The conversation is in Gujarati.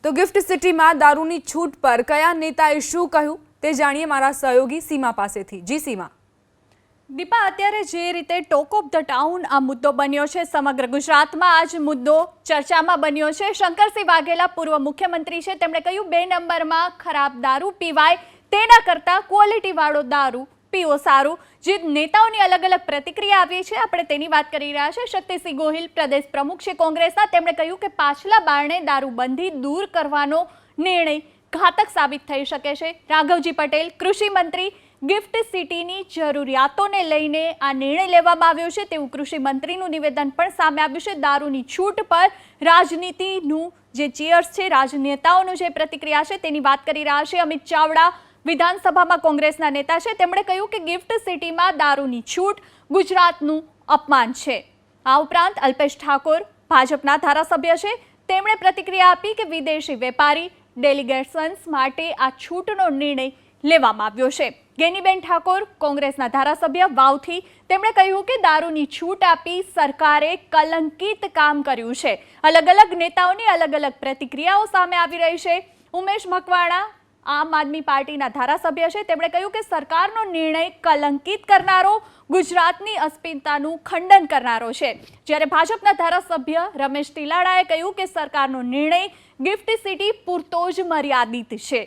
તો ગિફ્ટ સિટીમાં દારૂની છૂટ પર કયા નેતાએ શું કહ્યું તે જાણીએ મારા સહયોગી સીમા પાસેથી। જી સીમા। દીપા, અત્યારે જે રીતે ટોક ઓફ ધ ટાઉન આ મુદ્દો બન્યો છે, સમગ્ર ગુજરાતમાં આ જ મુદ્દો ચર્ચામાં બન્યો છે। શંકરસિંહ વાઘેલા પૂર્વ મુખ્યમંત્રી છે, તેમણે કહ્યું 2 નંબરમાં ખરાબ દારૂ પીવાય, તેના કરતાં ક્વોલિટીવાળો દારૂ પીવો સારું। જે નેતાઓની અલગ અલગ પ્રતિક્રિયા આવી છે, આપણે તેની વાત કરી રહ્યા છે। શક્તિસિંહ ગોહિલ પ્રદેશ પ્રમુખ છે કોંગ્રેસના, તેમણે કહ્યું કે પાછલા બારણે દારૂબંધી દૂર કરવાનો નિર્ણય ઘાતક સાબિત થઈ શકે છે। રાઘવજી પટેલ કૃષિ મંત્રી, ગિફ્ટ સિટીની જરૂરિયાતોને લઈને આ નિર્ણય લેવામાં આવ્યો છે તેવું કૃષિ મંત્રીનું નિવેદન પણ સામે આવ્યું છે। દારૂની છૂટ પર રાજનીતિનું જે ચીયર્સ છે, રાજનેતાઓનું જે પ્રતિક્રિયા છે તેની વાત કરી રહ્યા છે। અમિત ચાવડા વિધાનસભામાં કોંગ્રેસના નેતા છે, તેમણે કહ્યું કે ગિફ્ટ સિટીમાં દારૂની છૂટ ગુજરાતનું અપમાન છે। આ ઉપરાંત અલ્પેશ ઠાકોર ભાજપના ધારાસભ્ય છે, તેમણે પ્રતિક્રિયા આપી કે વિદેશી વેપારી ડેલિગેશન્સ માટે આ છૂટનો નિર્ણય લેવામાં આવ્યો છે। ગેનીબેન ઠાકોર કોંગ્રેસના ધારાસભ્ય વાવથી, તેમણે કહ્યું કે દારૂની છૂટ આપી સરકારે કલંકિત કામ કર્યું છે। અલગ અલગ નેતાઓની અલગ અલગ પ્રતિક્રિયાઓ સામે આવી રહી છે। ઉમેશ મકવાણા આમ આદમી પાર્ટીના ધારાસભ્ય છે, તેમણે કહ્યું કે સરકારનો નિર્ણય કલંકિત કરનારો, ગુજરાતની અસ્મિતાનું ખંડન કરનારો છે। જ્યારે ભાજપના ધારાસભ્ય રમેશ તિલાડાએ કહ્યું કે સરકારનો નિર્ણય ગિફ્ટ સિટી પૂરતો જ મર્યાદિત છે।